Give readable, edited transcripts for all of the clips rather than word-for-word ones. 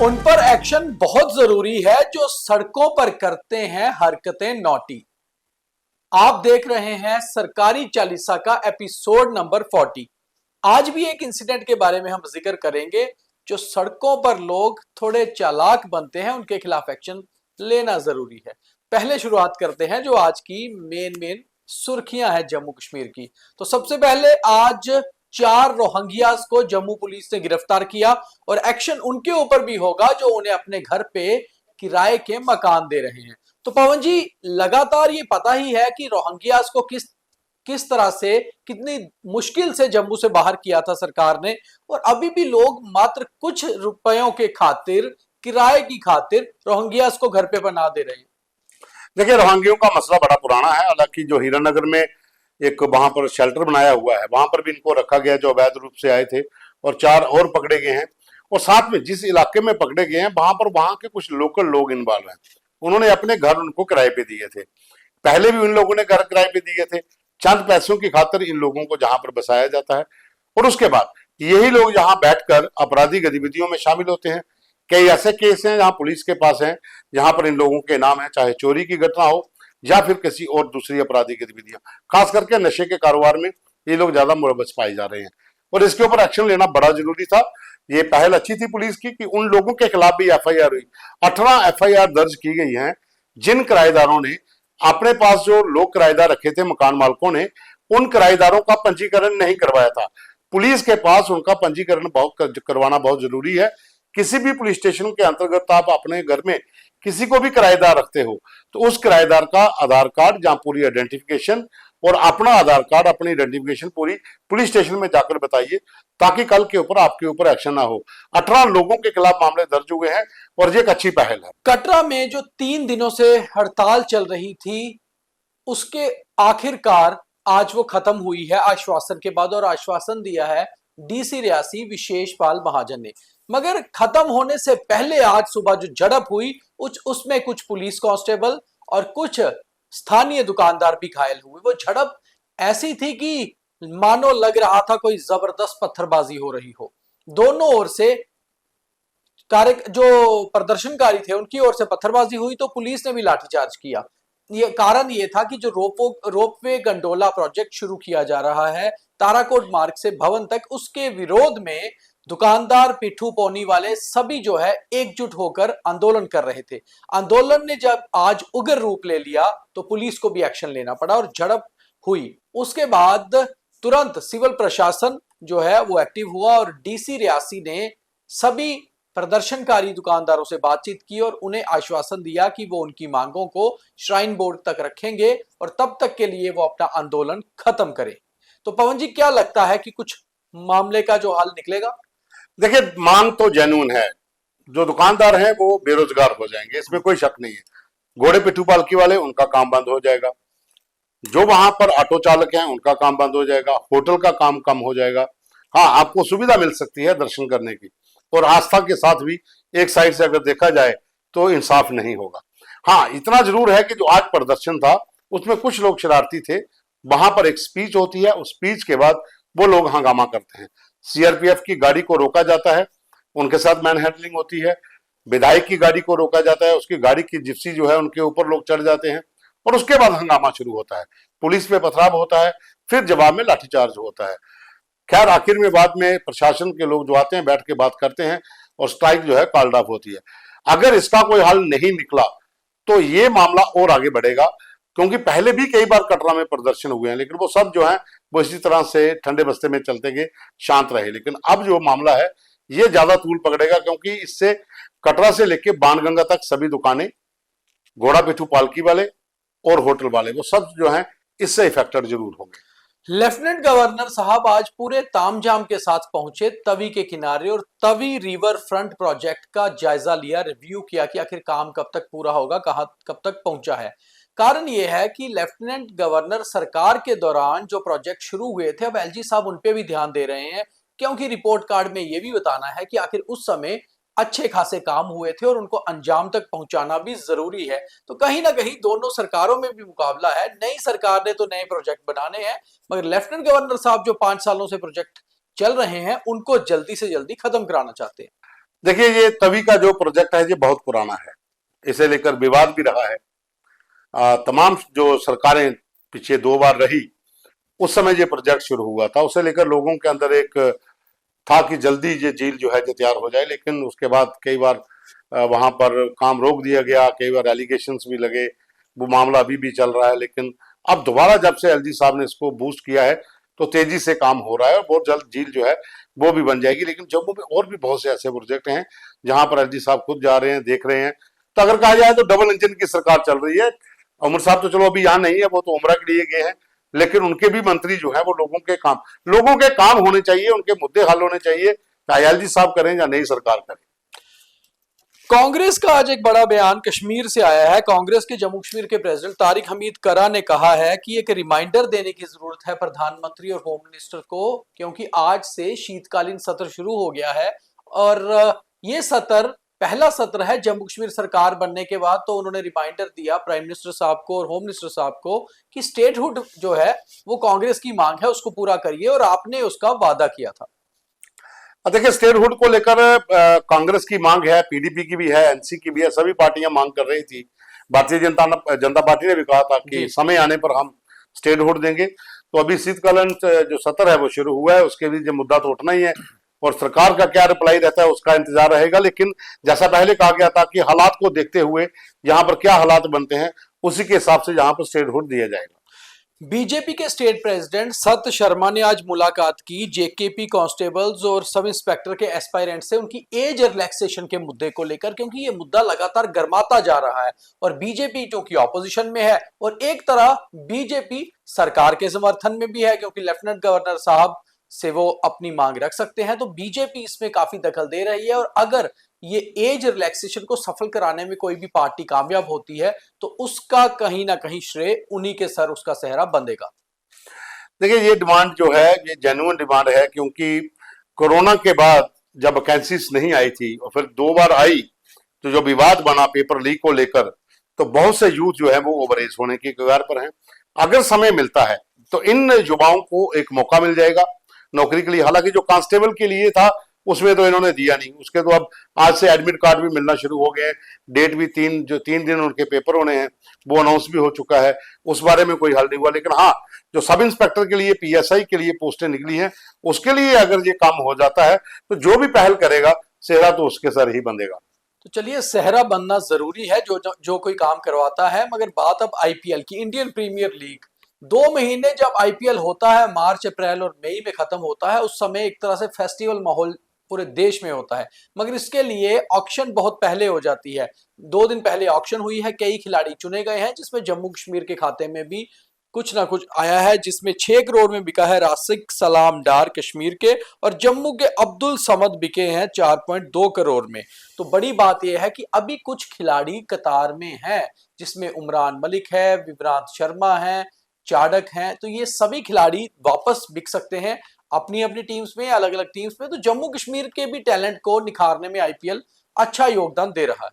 उन पर एक्शन बहुत जरूरी है जो सड़कों पर करते हैं हरकतें नौटी। आप देख रहे हैं सरकारी चालीसा का एपिसोड नंबर 40। आज भी एक इंसिडेंट के बारे में हम जिक्र करेंगे। जो सड़कों पर लोग थोड़े चालाक बनते हैं उनके खिलाफ एक्शन लेना जरूरी है। पहले शुरुआत करते हैं जो आज की मेन सुर्खियां हैं जम्मू कश्मीर की। तो सबसे पहले आज 4 रोहिंग्यास को जम्मू पुलिस ने गिरफ्तार किया और एक्शन उनके ऊपर भी होगा जो उन्हें अपने घर पे किराए के मकान दे रहे हैं। तो पवन जी, लगातार ये पता ही है कि रोहिंग्यास को किस किस तरह से कितनी मुश्किल से जम्मू से बाहर किया था सरकार ने, और अभी भी लोग मात्र कुछ रुपयों के खातिर, किराए की खातिर रोहिंग्यास को घर पे बना दे रहे हैं। देखिए, रोहिंग्याओं का मसला बड़ा पुराना है। हालांकि जो हीरानगर में एक वहां पर शेल्टर बनाया हुआ है, वहां पर भी इनको रखा गया जो अवैध रूप से आए थे, और 4 और पकड़े गए हैं। और साथ में जिस इलाके में पकड़े गए हैं वहां पर वहां के कुछ लोकल लोग इन्वॉल्व हैं। उन्होंने अपने घर उनको किराए पे दिए थे। पहले भी उन लोगों ने घर किराए पे दिए थे। चंद पैसों की खातिर इन लोगों को जहां पर बसाया जाता है, और उसके बाद यही लोग यहाँ बैठकर अपराधी गतिविधियों में शामिल होते हैं। कई ऐसे केस हैं जहां पुलिस के पास हैं, जहां पर इन लोगों के नाम है, चाहे चोरी की घटना हो या फिर किसी और दूसरी अपराधी गतिविधियां। खास करके नशे के कारोबार में ये लोग ज्यादा मुलव्वस पाए जा रहे हैं, और इसके ऊपर एक्शन लेना बड़ा जरूरी था। ये पहल अच्छी थी पुलिस की कि उन लोगों के खिलाफ भी एफआईआर हुई। 18 एफआईआर दर्ज की गई हैं जिन किराएदारों ने अपने पास जो लोग किराएदार रखे थे, मकान मालिकों ने उन किराएदारों का पंजीकरण नहीं करवाया था। पुलिस के पास उनका पंजीकरण करवाना बहुत जरूरी है। किसी भी पुलिस स्टेशन के अंतर्गत आप अपने घर में किसी को भी किराएदार रखते हो तो उस किराएदार का आधार कार्ड या पूरी आइडेंटिफिकेशन और अपना आधार कार्ड, अपनी आइडेंटिफिकेशन पूरी पुलिस स्टेशन में जाकर बताइए, ताकि कल के ऊपर आपके ऊपर एक्शन ना हो। 18 लोगों के खिलाफ मामले दर्ज हुए हैं और ये एक अच्छी पहल है। कटरा में जो 3 दिनों से हड़ताल चल रही थी, उसके आखिरकार आज वो खत्म हुई है आश्वासन के बाद, और आश्वासन दिया है डीसी रियासी विशेष पाल महाजन ने। मगर खत्म होने से पहले आज सुबह जो झड़प हुई उसमें कुछ पुलिस कांस्टेबल और कुछ स्थानीय दुकानदार भी घायल हुए। वो झड़प ऐसी थी कि मानो लग रहा था कोई जबरदस्त पत्थरबाजी हो रही हो। दोनों ओर से जो प्रदर्शनकारी थे उनकी ओर से पत्थरबाजी हुई तो पुलिस ने भी लाठीचार्ज किया। ये कारण ये था कि जो रोपवे गंडोला प्रोजेक्ट शुरू किया जा रहा है ताराकोट मार्ग से भवन तक, उसके विरोध में दुकानदार, पिट्ठू पौनी वाले सभी जो है एकजुट होकर आंदोलन कर रहे थे। आंदोलन ने जब आज उग्र रूप ले लिया तो पुलिस को भी एक्शन लेना पड़ा और झड़प हुई। उसके बाद तुरंत सिविल प्रशासन जो है वो एक्टिव हुआ और डीसी रियासी ने सभी प्रदर्शनकारी दुकानदारों से बातचीत की और उन्हें आश्वासन दिया कि वो उनकी मांगों को श्राइन बोर्ड तक रखेंगे और तब तक के लिए वो अपना आंदोलन खत्म करें। तो पवन जी, क्या लगता है कि कुछ मामले का जो हल निकलेगा? देखिए, मांग तो जेन्युइन है। जो दुकानदार हैं वो बेरोजगार हो जाएंगे, इसमें कोई शक नहीं है। घोड़े पिट्ठू पालकी वाले, उनका काम बंद हो जाएगा। जो वहां पर ऑटो चालक हैं उनका काम बंद हो जाएगा। होटल का काम कम हो जाएगा। हाँ, आपको सुविधा मिल सकती है दर्शन करने की, और आस्था के साथ भी एक साइड से अगर देखा जाए तो इंसाफ नहीं होगा। हाँ, इतना जरूर है कि जो आज प्रदर्शन था उसमें कुछ लोग शरारती थे। वहां पर एक स्पीच होती है, उस स्पीच के बाद वो लोग हंगामा करते हैं। सीआरपीएफ की गाड़ी को रोका जाता है, उनके साथ मैन हैंडलिंग होती है। विधायक की गाड़ी को रोका जाता है, उसकी गाड़ी की जिप्सी जो है उनके ऊपर लोग चढ़ जाते हैं, और उसके बाद हंगामा शुरू होता है। पुलिस पे पथराव होता है, फिर जवाब में लाठीचार्ज होता है। खैर, आखिर में बाद में प्रशासन के लोग जो आते हैं बैठ के बात करते हैं और स्ट्राइक जो है कॉल्ड ऑफ होती है। अगर इसका कोई हल नहीं निकला तो ये मामला और आगे बढ़ेगा, क्योंकि पहले भी कई बार कटरा में प्रदर्शन हुए हैं, लेकिन वो सब जो है वो इसी तरह से ठंडे बस्ते में चलते गए, शांत रहे। लेकिन अब जो मामला है ये ज्यादा तूल पकड़ेगा, क्योंकि इससे कटरा से लेके बाणगंगा तक सभी दुकानें, घोड़ा पिट्ठू पालकी वाले और होटल वाले, वो सब जो है इससे इफेक्टेड जरूर होंगे। लेफ्टिनेंट गवर्नर साहब आज पूरे तामझाम के साथ पहुंचे तवी के किनारे और तवी रिवर फ्रंट प्रोजेक्ट का जायजा लिया, रिव्यू किया कि आखिर काम कब तक पूरा होगा, कब तक पहुंचा है। कारण यह है कि लेफ्टिनेंट गवर्नर सरकार के दौरान जो प्रोजेक्ट शुरू हुए थे अब एलजी साहब उन पे भी ध्यान दे रहे हैं, क्योंकि रिपोर्ट कार्ड में यह भी बताना है कि आखिर उस समय अच्छे खासे काम हुए थे और उनको अंजाम तक पहुंचाना भी जरूरी है। तो कहीं ना कहीं दोनों सरकारों में भी मुकाबला है। नई सरकार ने तो नए प्रोजेक्ट बनाने हैं, मगर लेफ्टिनेंट गवर्नर साहब जो 5 सालों से प्रोजेक्ट चल रहे हैं उनको जल्दी से जल्दी खत्म कराना चाहते हैं। देखिए, ये तवी का जो प्रोजेक्ट है ये बहुत पुराना है, इसे लेकर विवाद भी रहा है। तमाम जो सरकारें पीछे 2 बार रही, उस समय ये प्रोजेक्ट शुरू हुआ था, उसे लेकर लोगों के अंदर एक था कि जल्दी ये झील जो है ये तैयार हो जाए, लेकिन उसके बाद कई बार वहां पर काम रोक दिया गया, कई बार एलिगेशंस भी लगे, वो मामला अभी भी चल रहा है। लेकिन अब दोबारा जब से एलजी साहब ने इसको बूस्ट किया है तो तेजी से काम हो रहा है और बहुत जल्द झील जो है वो भी बन जाएगी। लेकिन जम्मू में और भी बहुत से ऐसे प्रोजेक्ट हैं जहां पर एलजी साहब खुद जा रहे हैं, देख रहे हैं। तो अगर कहा जाए तो डबल इंजन की सरकार चल रही है। उमर साहब तो चलो अभी यहाँ नहीं है, वो तो उमरा के लिए गए हैं, लेकिन उनके भी मंत्री जो है वो लोगों के काम होने चाहिए, उनके मुद्दे हल होने चाहिए, चाहे एलजी साहब करें या नई सरकार करे। कांग्रेस का आज एक बड़ा बयान कश्मीर से आया है। कांग्रेस के जम्मू कश्मीर के प्रेसिडेंट तारिक हमीद करा ने कहा है कि एक रिमाइंडर देने की जरूरत है प्रधानमंत्री और होम मिनिस्टर को, क्योंकि आज से शीतकालीन सत्र शुरू हो गया है और ये सत्र पहला सत्र है जम्मू कश्मीर सरकार बनने के बाद। तो उन्होंने रिमाइंडर दिया प्राइम मिनिस्टर साहब को और होम मिनिस्टर साहब को कि स्टेटहुड जो है वो कांग्रेस की मांग है, उसको पूरा करिए और आपने उसका वादा किया था। देखिए, स्टेटहुड को लेकर कांग्रेस की मांग है, पीडीपी की भी है, एनसी की भी है, सभी पार्टियां मांग कर रही थी। भारतीय जनता पार्टी ने भी कहा था कि समय आने पर हम स्टेटहुड देंगे। तो अभी शीतकालीन जो सत्र है वो शुरू हुआ है, उसके लिए मुद्दा तो उठना ही है और सरकार का क्या रिप्लाई रहता है उसका इंतजार रहेगा। लेकिन जैसा पहले कहा गया था कि हालात को देखते हुए यहाँ पर क्या हालात बनते हैं उसी के हिसाब से यहाँ पर स्टेटहुड दिया जाएगा। बीजेपी के स्टेट प्रेसिडेंट सत शर्मा ने आज मुलाकात की जेकेपी कांस्टेबल्स और सब इंस्पेक्टर के एस्पायरेंट से उनकी एज रिलैक्सेशन के मुद्दे को लेकर, क्योंकि ये मुद्दा लगातार गर्माता जा रहा है और बीजेपी क्योंकि ऑपोजिशन में है और एक तरह बीजेपी सरकार के समर्थन में भी है क्योंकि लेफ्टिनेंट गवर्नर साहब से वो अपनी मांग रख सकते हैं। तो बीजेपी इसमें काफी दखल दे रही है और अगर ये एज रिलैक्सेशन को सफल कराने में कोई भी पार्टी कामयाब होती है तो उसका कहीं ना कहीं श्रेय उन्हीं के सर उसका सेहरा बंधेगा। देखिए, ये डिमांड जो है ये जेन्युइन डिमांड है, क्योंकि कोरोना के बाद जब वैकेंसीज नहीं आई थी और फिर 2 बार आई तो जो विवाद बना पेपर लीक को लेकर, तो बहुत से यूथ जो है वो ओवरएज होने की कगार पर हैं। अगर समय मिलता है तो इन युवाओं को एक मौका मिल जाएगा नौकरी के लिए। हालांकि जो कांस्टेबल के लिए था उसमें तो इन्होंने दिया नहीं, उसके तो अब आज से एडमिट कार्ड भी मिलना शुरू हो गए हैं। डेट भी 3 दिन उनके पेपर होने हैं, वो अनाउंस भी हो चुका है, उस बारे में कोई हल नहीं हुआ। लेकिन हाँ, जो सब इंस्पेक्टर के लिए पीएसआई के लिए पोस्टें निकली हैं उसके लिए अगर ये काम हो जाता है तो जो भी पहल करेगा सेहरा तो उसके सर ही बंधेगा। तो चलिए, सेहरा बनना जरूरी है जो कोई काम करवाता है। मगर बात अब आईपीएल की, इंडियन प्रीमियर लीग 2 महीने जब आईपीएल होता है, मार्च अप्रैल और मई में खत्म होता है, उस समय एक तरह से फेस्टिवल माहौल पूरे देश में होता है। मगर इसके लिए ऑक्शन बहुत पहले हो जाती है। 2 दिन पहले ऑक्शन हुई है, कई खिलाड़ी चुने गए हैं जिसमें जम्मू कश्मीर के खाते में भी कुछ ना कुछ आया है, जिसमें 6 करोड़ में बिका है रासिक सलाम डार कश्मीर के और जम्मू के अब्दुल समद बिके हैं 4.2 करोड़ में। तो बड़ी बात यह है कि अभी कुछ खिलाड़ी कतार में हैं, जिसमें उमरान मलिक है, विवरांत शर्मा है, चाडक हैं। तो ये सभी खिलाड़ी वापस बिक सकते हैं अपनी अपनी टीम्स में, अलग अलग टीम्स में। तो जम्मू कश्मीर के भी टैलेंट को निखारने में आईपीएल अच्छा योगदान दे रहा है।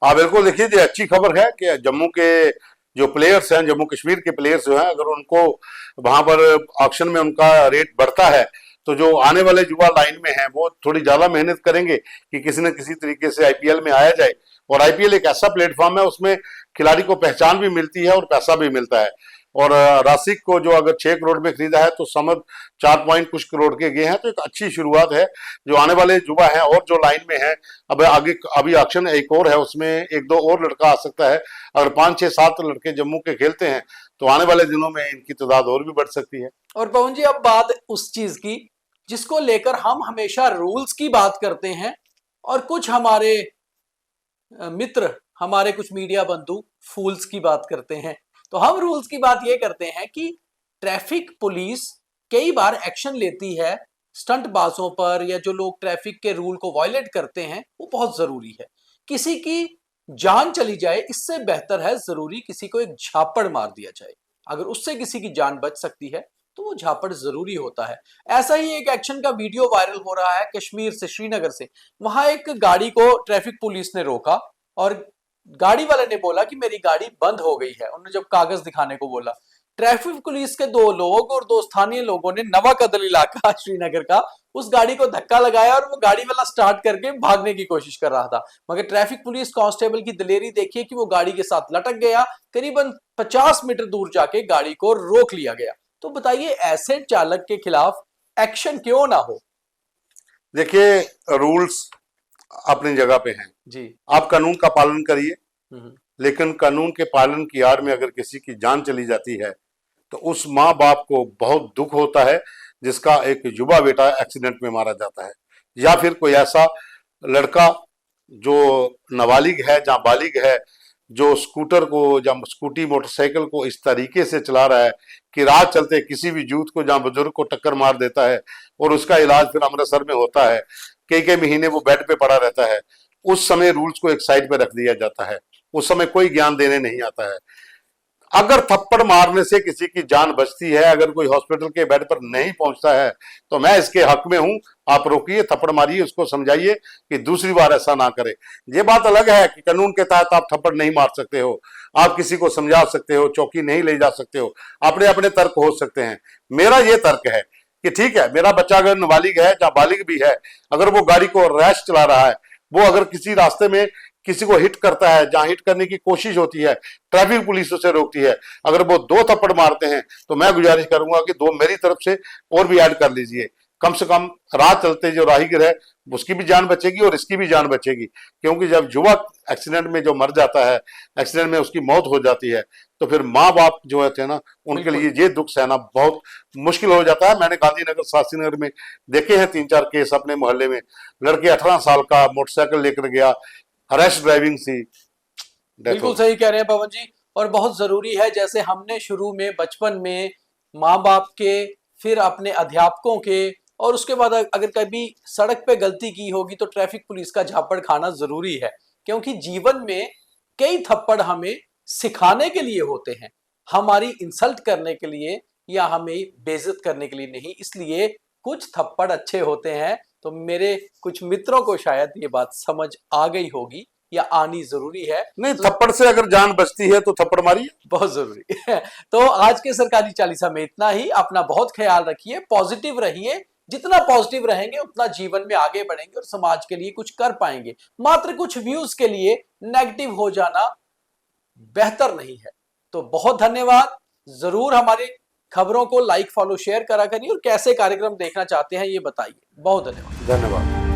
हाँ बिल्कुल, देखिए ये अच्छी खबर है कि जम्मू के जो प्लेयर्स हैं, जम्मू कश्मीर के प्लेयर्स जो हैं, अगर उनको वहां पर ऑक्शन में उनका रेट बढ़ता है तो जो आने वाले युवा लाइन में हैं वो थोड़ी ज्यादा मेहनत करेंगे कि किसी न किसी तरीके से आईपीएल में आया जाए। और आईपीएल एक ऐसा प्लेटफॉर्म है उसमें खिलाड़ी को पहचान भी मिलती है और पैसा भी मिलता है। और रासिक को जो अगर 6 करोड़ में खरीदा है तो समझ 4 पॉइंट कुछ करोड़ के गए हैं, तो एक अच्छी शुरुआत है। जो आने वाले युवा हैं और जो लाइन में है, अब आगे अभी ऑक्शन एक और है, उसमें 1-2 और लड़का आ सकता है। अगर 5, 6, 7 लड़के जम्मू के खेलते हैं तो आने वाले दिनों में इनकी तादाद और भी बढ़ सकती है। और पवन जी, अब बात उस चीज की जिसको लेकर हम हमेशा रूल्स की बात करते हैं और कुछ हमारे मित्र, हमारे कुछ मीडिया बंधु फूल्स की बात करते हैं। तो हम रूल्स की बात ये करते हैं कि ट्रैफिक पुलिस कई बार एक्शन लेती है स्टंट बाजों पर, या जो लोग ट्रैफिक के रूल को वायलेट करते हैं, वो बहुत जरूरी है। किसी की जान चली जाए इससे बेहतर है जरूरी किसी को एक झापड़ मार दिया जाए। अगर उससे किसी की जान बच सकती है तो वो झापड़ जरूरी होता है। ऐसा ही एक एक्शन का वीडियो वायरल हो रहा है कश्मीर से, श्रीनगर से। वहां एक गाड़ी को ट्रैफिक पुलिस ने रोका और गाड़ी वाले ने बोला कि मेरी गाड़ी बंद हो गई है। उन्होंने जब कागज दिखाने को बोला, ट्रैफिक पुलिस के 2 लोग और 2 स्थानीय लोगों ने नवाकदल इलाका श्रीनगर का उस गाड़ी को धक्का लगाया और वो गाड़ी वाला स्टार्ट करके भागने की कोशिश कर रहा था, मगर ट्रैफिक पुलिस कांस्टेबल की दिलेरी देखिए कि वो गाड़ी के साथ लटक गया। करीबन 50 मीटर दूर जाके गाड़ी को रोक लिया गया। तो बताइए ऐसे चालक के खिलाफ एक्शन क्यों ना हो? देखिए, रूल्स अपनी जगह पे हैं। जी। आप कानून का पालन करिए, हम्म। लेकिन कानून के पालन की आड़ में अगर किसी की जान चली जाती है तो उस माँ बाप को बहुत दुख होता है जिसका एक युवा बेटा एक्सीडेंट में मारा जाता है, या फिर कोई ऐसा लड़का जो नाबालिग है या बालिग है, जो स्कूटर को या स्कूटी मोटरसाइकिल को इस तरीके से चला रहा है कि राह चलते किसी भी यूथ को या बुजुर्ग को टक्कर मार देता है और उसका इलाज फिर अमृतसर में होता है, कई कई महीने वो बेड पे पड़ा रहता है। उस समय रूल्स को एक साइड पे रख दिया जाता है, उस समय कोई ज्ञान देने नहीं आता है। अगर थप्पड़ मारने से किसी की जान बचती है, अगर कोई हॉस्पिटल के बेड पर नहीं पहुंचता है, तो मैं इसके हक में हूं। आप रोकिए, थप्पड़ मारिए, उसको समझाइए कि दूसरी बार ऐसा ना करे। ये बात अलग है कि कानून के तहत आप थप्पड़ नहीं मार सकते हो, आप किसी को समझा सकते हो, चौकी नहीं ले जा सकते हो, अपने अपने तर्क हो सकते हैं। मेरा ये तर्क है कि ठीक है, मेरा बच्चा अगर नाबालिग है या बालिग भी है, अगर वो गाड़ी को रैश चला रहा है, वो अगर किसी रास्ते में किसी को हिट करता है, जहां हिट करने की कोशिश होती है, ट्रैफिक पुलिस उसे रोकती है, अगर वो 2 थप्पड़ मारते हैं तो मैं गुजारिश करूंगा कि 2 मेरी तरफ से और भी ऐड कर लीजिए। कम से कम राह चलते जो राहगीर है उसकी भी जान बचेगी और इसकी भी जान बचेगी, क्योंकि जब युवक एक्सीडेंट में जो मर जाता है, एक्सीडेंट में उसकी मौत हो जाती है, तो फिर माँ बाप जो है थे ना, उनके लिए ये दुख सहना बहुत मुश्किल हो जाता है। मैंने गांधीनगर, शास्त्री नगर में देखे हैं 3-4 केस अपने मोहल्ले में। लड़के 18 साल का मोटरसाइकिल लेकर गया, हरैश ड्राइविंग सी, बिल्कुल सही कह रहे हैं पवन जी। और बहुत जरूरी है, जैसे हमने शुरू में बचपन में माँ बाप के, फिर अपने अध्यापकों के, और उसके बाद अगर कभी सड़क पे गलती की होगी तो ट्रैफिक पुलिस का झापड़ खाना जरूरी है, क्योंकि जीवन में कई थप्पड़ हमें सिखाने के लिए होते हैं, हमारी इंसल्ट करने के लिए या हमें बेइज्जत करने के लिए नहीं। इसलिए कुछ थप्पड़ अच्छे होते हैं। तो मेरे कुछ मित्रों को शायद ये बात समझ आ गई होगी या आनी जरूरी है। नहीं, थप्पड़ से अगर जान बचती है तो थप्पड़ मारिए, बहुत जरूरी है। तो आज के सरकारी चालीसा में इतना ही। अपना बहुत ख्याल रखिए, पॉजिटिव रहिए। जितना पॉजिटिव रहेंगे उतना जीवन में आगे बढ़ेंगे और समाज के लिए कुछ कर पाएंगे। मात्र कुछ व्यूज के लिए नेगेटिव हो जाना बेहतर नहीं है। तो बहुत धन्यवाद। जरूर हमारे खबरों को लाइक, फॉलो, शेयर करा करिए और कैसे कार्यक्रम देखना चाहते हैं ये बताइए। बहुत धन्यवाद। धन्यवाद।